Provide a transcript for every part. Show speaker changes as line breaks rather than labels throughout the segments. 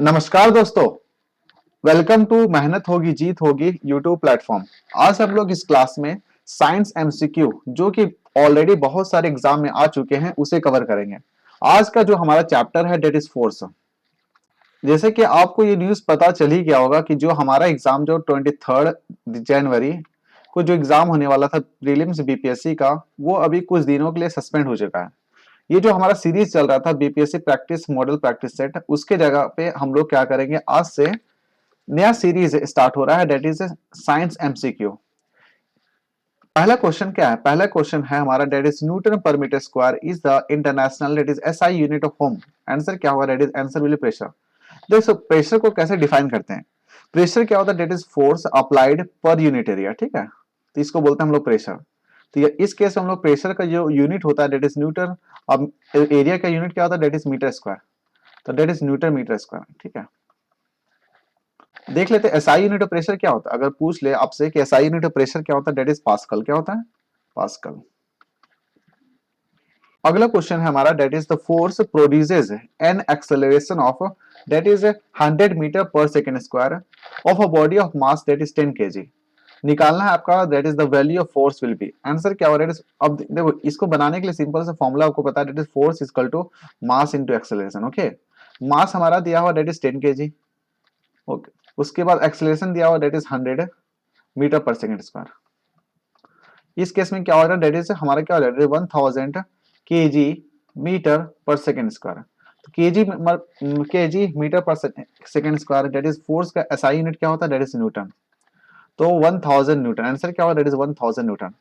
नमस्कार दोस्तों। Welcome to मेहनत होगी जीत होगी यूट्यूब प्लेटफॉर्म। आज हम लोग इस क्लास में साइंस एमसीक्यू जो कि ऑलरेडी बहुत सारे एग्जाम में आ चुके हैं उसे कवर करेंगे। आज का जो हमारा चैप्टर है डेट इज फोर्स। जैसे कि आपको ये न्यूज पता चल ही गया होगा कि जो हमारा एग्जाम जो 23 जनवरी को जो एग्जाम होने वाला था प्रीलिम्स बीपीएससी का, वो अभी कुछ दिनों के लिए सस्पेंड हो चुका है। ये जो हमारा सीरीज चल रहा था BPSC practice model practice set, उसके जगह पे हम लोग क्या करेंगे, आज से नया सीरीज स्टार्ट हो रहा है डेट इज साइंस एमसीक्यू। पहला क्वेश्चन क्या है? पहला क्वेश्चन है हमारा that is newton per metre square is the international that is SI unit of home. Answer क्या होगा? That is answer will pressure. देखो प्रेशर को कैसे डिफाइन करते हैं। प्रेशर क्या होता है? That is force applied per unit area. ठीक है, तो इसको बोलते हैं हम लोग प्रेशर। तो ये इस केस में हम लोग प्रेशर का जो यूनिट होता है डेट इज न्यूटन। अब एरिया का यूनिट क्या होता है? That is metre square. तो that is newton metre square. ठीक है, देख लेते हैं एसआई यूनिट ऑफ प्रेशर क्या होता है। अगर पूछ ले आपसे कि एसआई यूनिट ऑफ प्रेशर क्या होता है, डेट इज पास्कल। क्या होता है? पास्कल। अगला क्वेश्चन है हमारा that is the force produces an acceleration of that is 100 metre per second square of a body of mass that is 10 kg. निकालना है आपका that is the value of force will be. Answer क्या होगा? अब देखो इसको बनाने के लिए सिंपल सा फॉर्मूला आपको पता है, that is force equal to mass into acceleration. Okay, mass हमारा दिया हुआ डेट इज 10 केजी। ओके, उसके बाद एक्सेलरेशन दिया हुआ date is 100 metre per second square. इस केस में क्या हो रहा है? डेट इज हमारा क्या हो रहा है? 1000 KG metre per second square. तो KG metre per second square that is force का एसआई यूनिट क्या होता है? That is Newton. तो 1000 न्यूटन। आंसर क्या होगा? That is 1000 newton.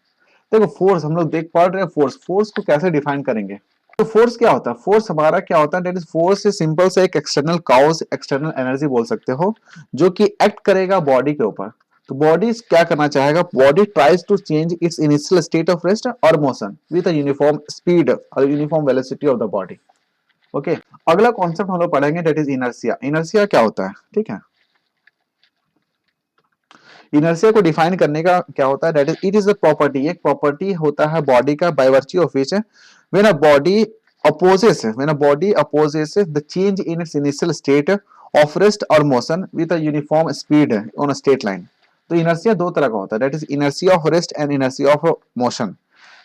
देखो फोर्स हम लोग देख पढ़ रहे हैं, फोर्स फोर्स को कैसे डिफाइन करेंगे। तो फोर्स क्या होता है? फोर्स हमारा क्या होता है? डेट इज फोर्स से सिंपल से एक एक्सटर्नल कॉज एक्सटर्नल एनर्जी बोल सकते हो, जो कि एक्ट करेगा बॉडी के ऊपर। तो बॉडी क्या करना चाहेगा? Body tries to change its initial state of rest और motion with a uniform speed और uniform velocity of the body. Okay, अगला कॉन्सेप्ट हम लोग पढ़ेंगे डेट इज इनर्शिया। इनर्शिया क्या होता है? ठीक है, इनर्शिया को डिफाइन करने का क्या होता है? That is it is a property, एक प्रॉपर्टी होता है बॉडी का bye virtue of which when a body opposes the change in its initial state of rest or motion with a uniform speed on a straight line। तो inertia दो तरह का होता है, that is inertia of rest and inertia of motion.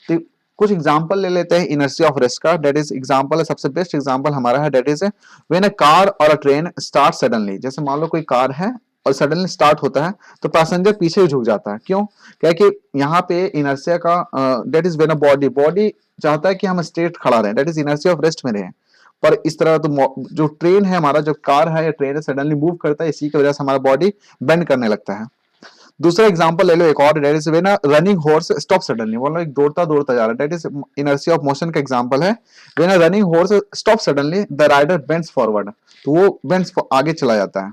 तो कुछ example ले लेते हैं इनर्शिया ऑफ रेस्ट का। दैट इज एग्जांपल, सबसे बेस्ट एग्जांपल हमारा है that is when a car और अ ट्रेन स्टार्ट सडनली। जैसे मान लो कोई कार है और सडनली स्टार्ट होता है तो पैसेंजर पीछे झुक जाता है। क्यों? क्या कि यहाँ पे इनर्शिया का that is when a body body चाहता है कि हम स्ट्रेट खड़ा रहें, that is inertia of rest में रहें। पर इस तरह तो जो ट्रेन है हमारा, जो कार है या ट्रेन है, सडनली मूव करता है, इसी की वजह से हमारा बॉडी बेंड करने लगता है। दूसरा एग्जांपल ले लो एक और, that is when a running horse stop suddenly. बोलो एक दौड़ता दौड़ता जा रहा है, that is inertia of motion का एग्जांपल है। When a running horse stop suddenly the rider bends forward, तो वो बेंड्स आगे चला जाता है।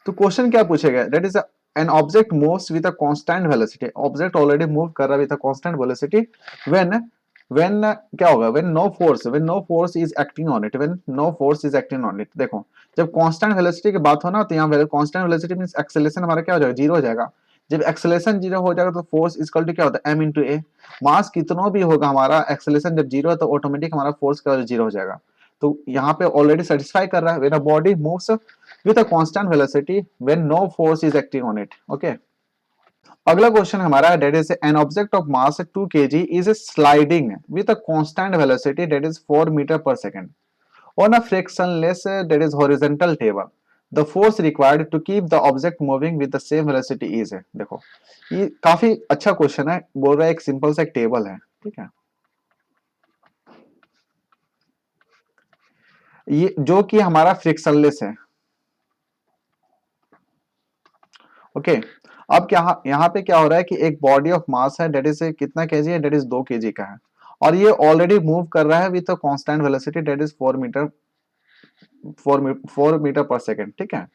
तो क्वेश्चन क्या पूछेगा? That is an object moves with a constant velocity. Object already move कर रहा है with a constant velocity when when क्या होगा? When no force is acting on it, when no force is acting on it. देखो जब constant velocity की बात हो ना, तो यहाँ कांस्टेंट वेलोसिटी मींस एक्सेलरेशन हमारा क्या हो जाएगा? जीरो हो जाएगा। जब एक्सेलरेशन जीरो हो जाएगा तो फोर्स इक्वल टू क्या होता है? एम इंटू ए। मास कितना भी होगा हमारा, एक्सेलरेशन जब जीरो है तो ऑटोमेटिक हमारा फोर्स क्या जीरो हो जाएगा। तो यहाँ पे ऑलरेडी सेटिस्फाई कर रहा है when a body moves with a constant velocity when no force is acting on it। okay, अगला क्वेश्चन हमारा that is an object of mass 2 kg is sliding with a constant velocity that is 4 metre per second on a frictionless that is horizontal table. The force required to keep the object moving with the same velocity is है। देखो ये काफी अच्छा question है, बोल रहा है एक सिंपल सा एक टेबल है। ठीक है, ये जो कि हमारा फ्रिक्शनलेस है। ओके, अब क्या यहाँ पे क्या हो रहा है कि एक बॉडी ऑफ मास है डेट इज कितना केजी है? डेट इज 2 केजी का है, और ये ऑलरेडी मूव कर रहा है with constant velocity that is 4 metre per second. ठीक है,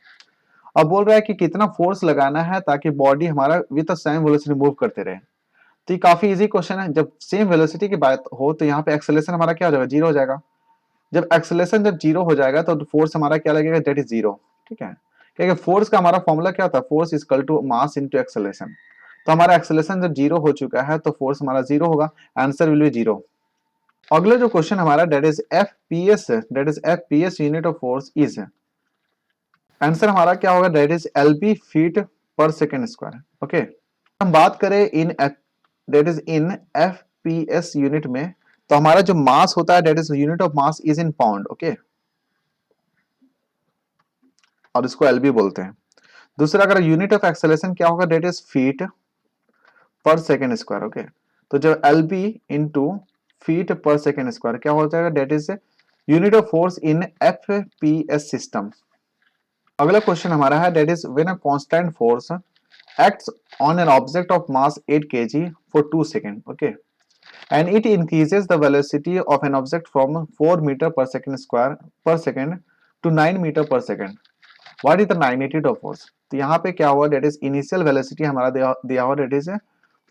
अब बोल रहा है कि कितना फोर्स लगाना है ताकि बॉडी हमारा विद सेम वेलोसिटी मूव करते रहे। तो ये काफी इजी क्वेश्चन है। जब सेम वेलोसिटी की बात हो तो यहाँ पे एक्सेलरेशन हमारा क्या हो जाएगा? जीरो हो जाएगा। जब एक्सेलरेशन जब जीरो हो जाएगा तो फोर्स हमारा क्या लगेगा? That is zero. ठीक है, क्योंकि फोर्स का हमारा फॉर्मूला क्या होता है? Force equal to mass into acceleration. तो हमारा एक्सेलरेशन जब जीरो हो चुका है तो फोर्स हमारा जीरो होगा, आंसर विल बी जीरो। अगला जो क्वेश्चन हमारा that is F P S unit of force is. Answer हमारा क्या होगा, that is LB feet per second square. Okay, हम बात करें in that is in FPS unit में, तो हमारा जो मास होता है that is unit of mass is in pound. Okay, और इसको LB बोलते हैं। दूसरा अगर यूनिट ऑफ एक्सेलरेशन क्या होगा, that is feet per second square. Okay, तो जब LB into feet per second square क्या हो जाएगा, that is unit of force in FPS system. अगला क्वेश्चन हमारा है, that is when a constant force acts on an object of mass 8 kg for 2 seconds. Okay, and it increases the velocity of an object from 4 meter per second square per second to 9 meter per second. What is the magnitude of force? तो यहाँ पे क्या हुआ, that is initial velocity हमारा दिया हुआ that is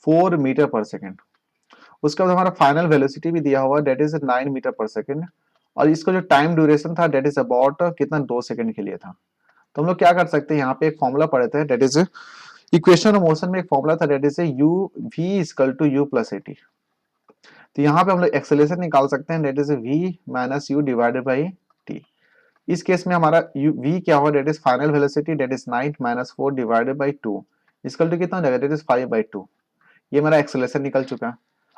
4 metre per second. उसके बाद हमारा फाइनल वेलोसिटी भी दिया हुआ that is 9 metre per second, और इसका जो टाइम ड्यूरेशन था that is about कितना 2 सेकेंड के लिए था। तो हम लोग क्या कर सकते हैं, यहाँ पे एक फॉर्मूला पढ़े थे that is equation of motion में एक फॉर्मूला था that is u v equal to u plus at। तो यहाँ पे हम लोग एक्सेलरेशन निकाल सकते हैं that is v minus u divided by t। इस केस में हमारा v क्या होगा, that is final velocity that is 9 minus 4 divided by 2 equal to कितना हो जाएगा, that is 5/2। ये हमारा एक्सेलरेशन निकल चुका है।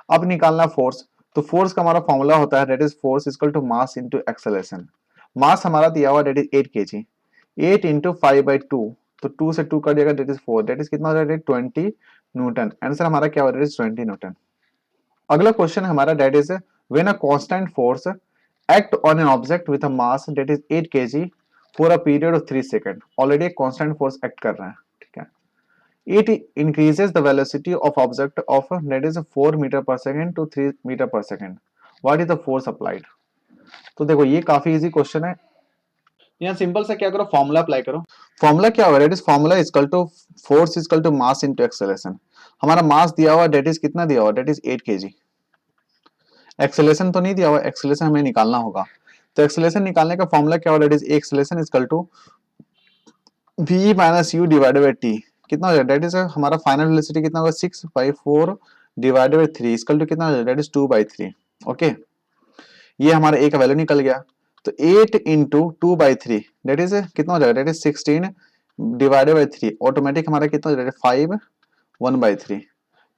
अब निकालना फोर्स, तो फोर्स का हमारा फॉर्मूला होता है that is force equal to mass into acceleration. Mass हमारा दिया हुआ that is 8 kg, 8 इंटू 5/2, तो 2 से 2 कर दिएगा that is 4, that is कितना हो जाएगा 20 न्यूटन। आंसर हमारा क्या हो रहा है 20 न्यूटन। अगला क्वेश्चन हमारा that is when a constant force act on an object with a mass that is 8 kg for a period of 3 second. Already एक कांस्टेंट फोर्स एक्ट कर रहा है, ठीक है। It increases the velocity of object of that is 4 meter per second to 3 meter per second. What is the force applied? तो देखो ये काफी इजी क्वेश्चन है। यहाँ सिंपल सा क्या करो, फॉर्मूला अप्लाई करो। फॉर्मूला क्या होगा, that is formula equal to force equal to mass into acceleration. हमारा मास दिया हुआ दैट इज कितना दिया हुआ, दैट इज 8 kg। एक्सेलरेशन तो नहीं दिया हुआ, एक्सेलरेशन हमें निकालना होगा। तो एक्सेलरेशन निकालने का फॉर्मूला क्या होगा, that is acceleration equal to v minus u divided by t। कितना हो जाएगा, दैट इज हमारा फाइनल वेलोसिटी कितना होगा 6/4 डिवाइडेड बाई 3 इक्वल टू कितना हो जाएगा, दैट इज 2/3। ओके, ये हमारा a का वैल्यू निकल गया। तो 8 इंटू 2/3 दैट इज कितना हो जाएगा, that is 16 divided by 3, automatic हमारा कितना हो जाएगा 5 1/3।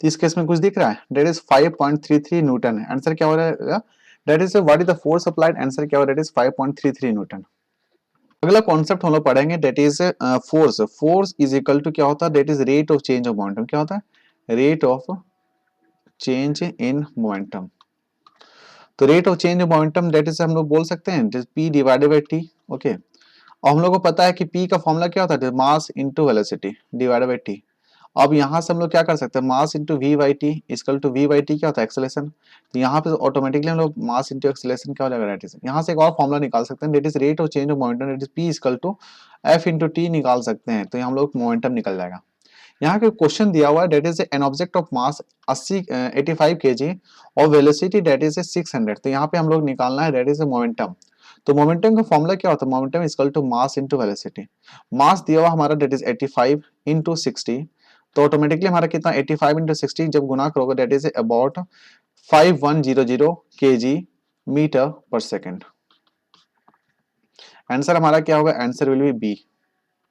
तो इस केस में कुछ दिख रहा है, दैट इज 5.33 न्यूटन है। आंसर क्या हो जाएगा, that is what is the force applied, answer क्या हो, दैट इज 5.33 न्यूटन। अगला कॉन्सेप्ट हम लोग पढ़ेंगे that is force. Force is equal to क्या होता है, that is rate of change of momentum. क्या होता है, rate of change in momentum. तो rate of change of momentum that is हम लोग बोल सकते हैं p divided by t। Okay, और हम लोग को पता है कि p का फॉर्मूला क्या होता है, मास into velocity divided by t। अब यहाँ से हम लोग क्या कर सकते हैं, mass into V by T equal to V by T क्या होता है, एक्सेलरेशन। तो यहाँ पे ऑटोमेटिकली हम लोग मास इंटू एक्सेलरेशन क्या हो जाएगा, दैट इज यहाँ से एक और फॉर्मूला निकाल सकते हैं, that is rate of change of momentum, that is P equal to F into T निकाल सकते हैं। तो हम लोग मोमेंटम निकल जाएगा। यहाँ के क्वेश्चन दिया हुआ है that is an object of mass 85 kg और वेलोसिटी दैट इज 600। तो यहाँ पे हम लोग निकालना है दैट इज मोमेंटम। तो मोमेंटम का फॉर्मूला क्या होता है, momentum equal to mass into velocity. Mass दिया हुआ हमारा दैट इज 85 इंटू 60, तो ऑटोमेटिकली हमारा कितना 85 इंटू 60 जब गुना करोगे that is about 5100 kg metre per second. Answer हमारा क्या होगा, answer will be B.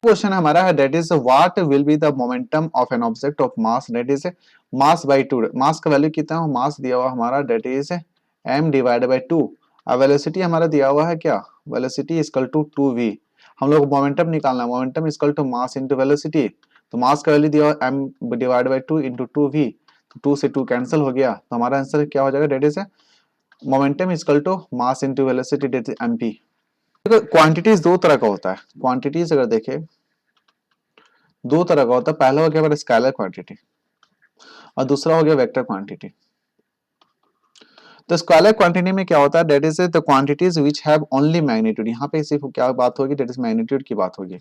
Question हमारा है that is what will be the momentum of an object of mass that is mass by 2। Mass का value कितना है, mass दिया हुआ हमारा that is m divided by 2। अब वेलोसिटी हमारा दिया हुआ है क्या, वेलोसिटी इक्वल टू 2v। हम लोग मोमेंटम निकालना है, momentum equal to mass into velocity. तो मास का वैल्यू दिया हुआ m divided by 2 into 2v, तो 2 से 2 कैंसिल हो गया। तो हमारा आंसर क्या हो जाएगा, that is momentum equal to mass into velocity that is mp। Quantities दो तरह का होता है, क्वांटिटीज अगर देखें दो तरह का होता है। पहला हो गया हमारा स्केलर क्वांटिटी और दूसरा हो गया वेक्टर क्वांटिटी। तो स्केलर क्वांटिटी में क्या होता है, that is the quantities which have only magnitude. यहाँ पे सिर्फ क्या बात होगी, दैट इज मैग्नीट्यूड की बात होगी।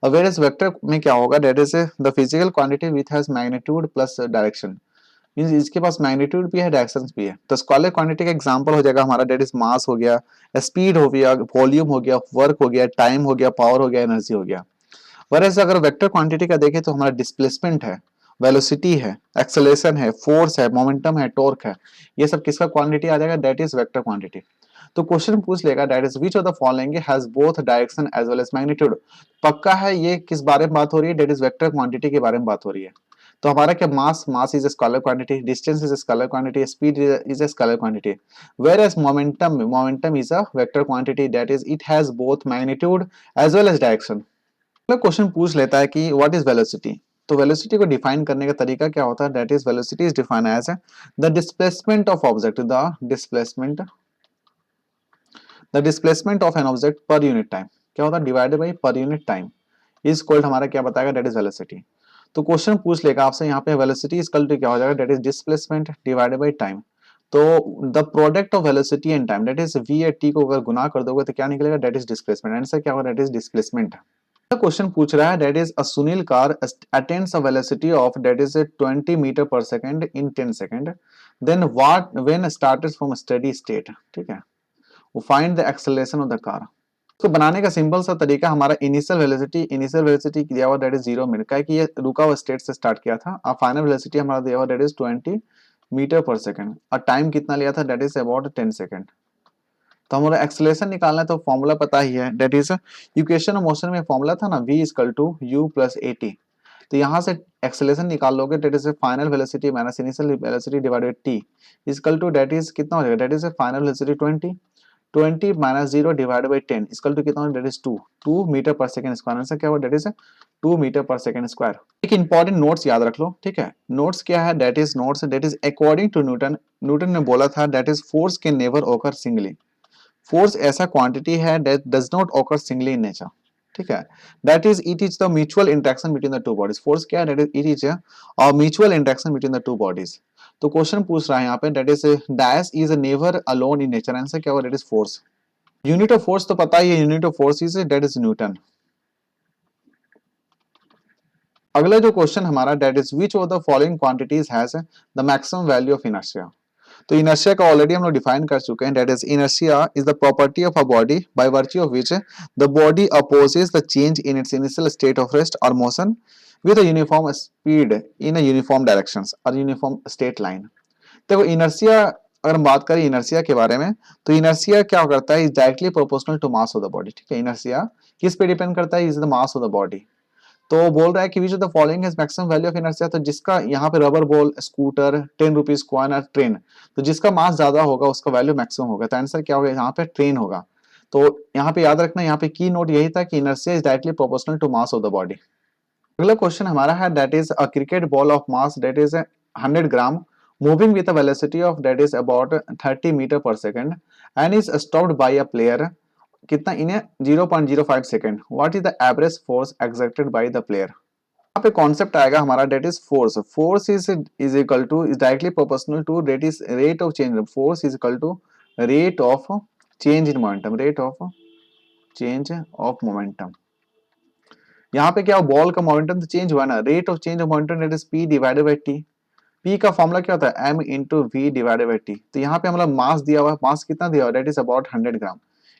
और वेयर वेक्टर में क्या होगा, that is the physical quantity which has magnitude plus direction. Means इसके पास मैग्नीट्यूड भी है, डायरेक्शन भी है। तो स्केलर क्वांटिटी का एग्जांपल हो जाएगा हमारा दैट इज मास हो गया, स्पीड हो गया, वॉल्यूम हो गया, वर्क हो गया, टाइम हो गया, पावर हो गया, एनर्जी हो गया। वैसे अगर वेक्टर क्वांटिटी का देखें तो हमारा डिस्प्लेसमेंट है, वेलोसिटी है, एक्सेलरेशन है, फोर्स है, मोमेंटम है, टॉर्क है, ये सब किसका क्वांटिटी आ जाएगा, दैट इज वेक्टर क्वांटिटी। तो क्वेश्चन पूछ लेगा that is which of the following has both direction as well as magnitude. पक्का है ये किस बारे में बात हो रही है, दैट इज वेक्टर क्वांटिटी के बारे में बात हो रही है। तो हमारा क्या mass is a scalar quantity, distance is a scalar quantity, speed is a scalar quantity, whereas momentum is a vector quantity that is it has both magnitude as well as direction. Question पूछ लेता है कि what is velocity. तो velocity को define करने का तरीका क्या होता है, that is velocity is defined as the displacement of object, the displacement of an object per unit time, क्या होता है divided by per unit time is equal हमारा क्या बताएगा, दैट इज वेलोसिटी। तो क्वेश्चन पूछ लेगा आपसे यहाँ पे वेलोसिटी इज इक्वल टू क्या हो जाएगा, that is displacement divided by time. तो the product of velocity and time that is V A T को अगर गुना कर दोगे तो क्या निकलेगा, दैट इज डिस्प्लेसमेंट। आंसर क्या होगा, दैट इज डिस्प्लेसमेंट। क्वेश्चन पूछ रहा है that is a Sunil car attains a velocity of that is 20 metre per second in 10 second, then what when started from steady state, ठीक है, वो find the acceleration of the car. तो बनाने का simple सा तरीका, हमारा इनिशियल वेलोसिटी दिया हुआ दैट इज 0 मीटर का है कि ये रुका हुआ स्टेट से स्टार्ट किया था, और फाइनल वेलोसिटी हमारा दिया हुआ that is 20 metre per second, और टाइम कितना लिया था, दैट इज अबाउट 10 सेकंड। तो हमारा एक्सेलरेशन निकालना है तो फॉर्मूला पता ही है, that is equation of motion में फॉर्मूला था ना, v equal to u plus A T. तो यहाँ से एक्सेलरेशन निकाल लोगे, that is final velocity minus initial velocity divided t equal to that is कितना हो जाएगा, that is final velocity 20 minus 0 divided by 10 equal to कितना, that is 2 metre per second square. Answer क्या होगा, that is 2 metre per second square. एक important notes याद रख लो, ठीक है, नोट्स क्या है, that is notes that is according to Newton, Newton ने बोला था that is force can never occur singly, force ऐसा क्वांटिटी है that does not occur singly in nature, ठीक है, that is it is the mutual interaction between the two bodies. Force क्या है, that is it is a mutual interaction between the two bodies. तो question पूछ रहा है यहाँ पे that is dash is never alone in nature. Answer क्या होगा, that is force. Unit of force तो पता ही है, unit of force is that is Newton. अगला जो क्वेश्चन हमारा that is which of the following quantities has the maximum value of inertia. तो इनर्शिया का ऑलरेडी हम लोग डिफाइन कर चुके हैं, that is inertia is the property of a body by virtue of which the body opposes the change in its initial state of rest और motion with a uniform speed in a uniform directions और uniform straight line. देखो inertia, अगर हम बात करें inertia के बारे में, तो इनर्शिया क्या करता है, is directly proportional to mass of the body, ठीक है। इनर्शिया किस पे डिपेंड करता है, is the mass of the body. तो बोल रहा है कि which of the following is maximum value of inertia. तो जिसका यहाँ पे rubber ball, scooter, 10 rupees coin और ट्रेन, तो जिसका मास ज्यादा होगा उसका वैल्यू मैक्सिमम होगा। तो आंसर क्या होगा, यहाँ पे ट्रेन होगा। तो यहाँ पे याद रखना, यहाँ पे की नोट यही था कि inertia is directly proportional to mass of the body. अगला क्वेश्चन हमारा है that is a cricket ball of mass that is 100 gram moving with a velocity of that is about 30 metre per second and is stopped by a player कितना in 0.05 second, what is the average force exerted by the player. यहाँ पे concept आएगा हमारा that is force. Force is equal to is directly proportional to that is rate of change, force is equal to rate of change in momentum, rate of change of momentum. यहाँ पे क्या ball का momentum तो change हुआ ना, rate of change of momentum that is P divided by T. P का formula क्या होता है, M into V divided by T. तो यहाँ पे हमारा मास दिया हुआ है, मास कितना दिया हुआ है, दैट इज अबाउट 100 ग्राम।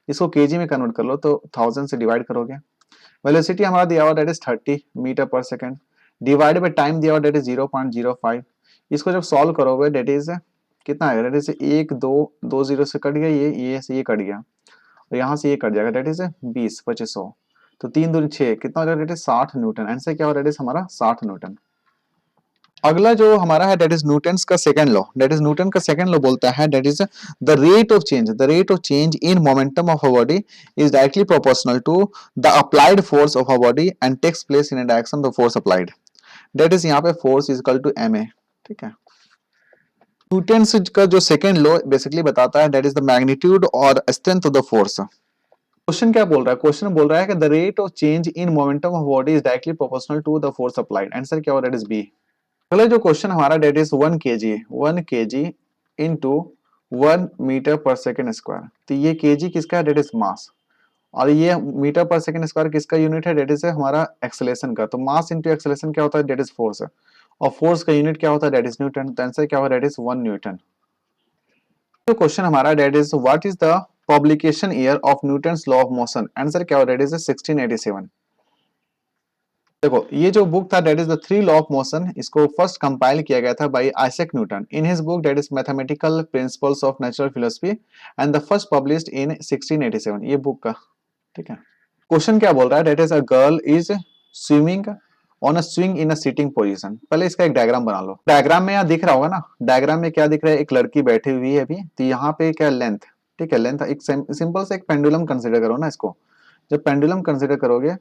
इसको केजी में कन्वर्ट कर लो तो 1000 से डिवाइड करोगे। वेलोसिटी हमारा दिया हुआ that is 30 metre per second divided by time दिया हुआ दैट इज 0.05। इसको जब सॉल्व करोगे दैट इज कितना आएगा, दैट इज 1 2 2 जीरो से कट गया, ये से ये कट गया और यहाँ से ये कट जाएगा, दैट इज 20 2500। तो 3 दूनी 6 कितना हो जाएगा, दैट इज 60 न्यूटन। आंसर क्या हो, दैट इज हमारा 60 न्यूटन। अगला जो हमारा है दैट इज न्यूटन्स का second law, that is Newton का सेकंड लॉ बोलता है that is the rate of change in momentum of a body is directly proportional to the applied force of a body and takes place in direction of force applied. That is यहाँ पे force is equal to M A, ठीक है। Newton's का जो second law basically बताता है that is the magnitude और strength of the force. Question क्या बोल रहा है, क्वेश्चन बोल रहा है कि the rate of change in momentum of body is directly proportional to the force applied. Answer क्या हो, दैट इज बी। अगला जो क्वेश्चन हमारा that is 1 kg into 1 metre per second square. तो ये केजी किसका है, डेट इज मास, और ये मीटर पर सेकेंड स्क्वायर किसका यूनिट है, डेट इज हमारा एक्सेलेरेशन का। तो मास इंटू एक्सेलेरेशन क्या होता है, डेट इज फोर्स, और फोर्स का यूनिट क्या होता है, डेट इज न्यूटन। तो आंसर क्या होगा, डेट इज 1 न्यूटन। तो क्वेश्चन हमारा that is what is the publication year of Newton's law of motion. Answer क्या होगा, डेट इज 1687। देखो ये जो बुक था that is the three law of motion, इसको फर्स्ट कंपाइल किया गया था by Isaac Newton in his book that is mathematical principles of natural philosophy and the first published in 1687, ये बुक का। ठीक है, क्वेश्चन क्या बोल रहा है, that is a girl is swimming on a swing in a sitting position. पहले इसका एक डायग्राम बना लो। डायग्राम में यहाँ दिख रहा होगा ना, डायग्राम में क्या दिख रहा है, एक लड़की बैठी हुई है अभी, तो यहाँ पे क्या लेंथ, ठीक है लेंथ, एक सिंपल से एक पेंडुलम कंसिडर करो ना इसको। जब पेंडुलम कंसिडर करोगे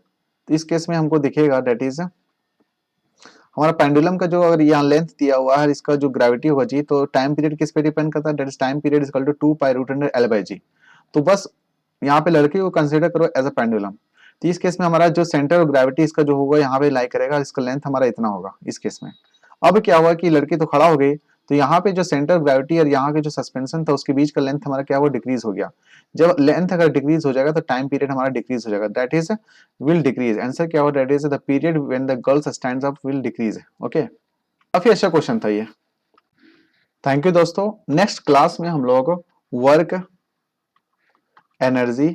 तो इस केस में हमको दिखेगा डेट इज हमारा पेंडुलम का जो अगर यहाँ लेंथ दिया हुआ है, इसका जो ग्रेविटी होगा जी, तो टाइम पीरियड किस पे डिपेंड करता है, that is time period is equal to 2 pi root under L by G. तो बस यहाँ पे लड़की को कंसिडर करो एज अ पेंडुलम। तो इस केस में हमारा जो सेंटर ऑफ ग्रेविटी इसका जो होगा यहाँ पे लाई करेगा, इसका लेंथ हमारा इतना होगा इस केस में। अब क्या हुआ कि लड़की तो खड़ा हो गई, तो यहाँ पे जो सेंटर ऑफ ग्रेविटी और यहाँ के जो सस्पेंशन था उसके बीच का लेंथ हमारा क्या हुआ, डिक्रीज हो गया। जब लेंथ अगर डिक्रीज हो जाएगा तो टाइम पीरियड हमारा डिक्रीज हो जाएगा, that is will decrease. Answer क्या हुआ, that is the period when the girls stands up will decrease. Okay, काफी अच्छा क्वेश्चन था ये। थैंक यू दोस्तों, नेक्स्ट क्लास में हम लोग वर्क, एनर्जी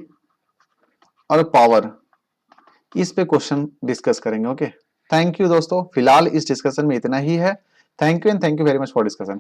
और पावर, इस पे क्वेश्चन डिस्कस करेंगे। ओके, थैंक यू दोस्तों, फिलहाल इस डिस्कशन में इतना ही है। Thank you and thank you very much for discussion.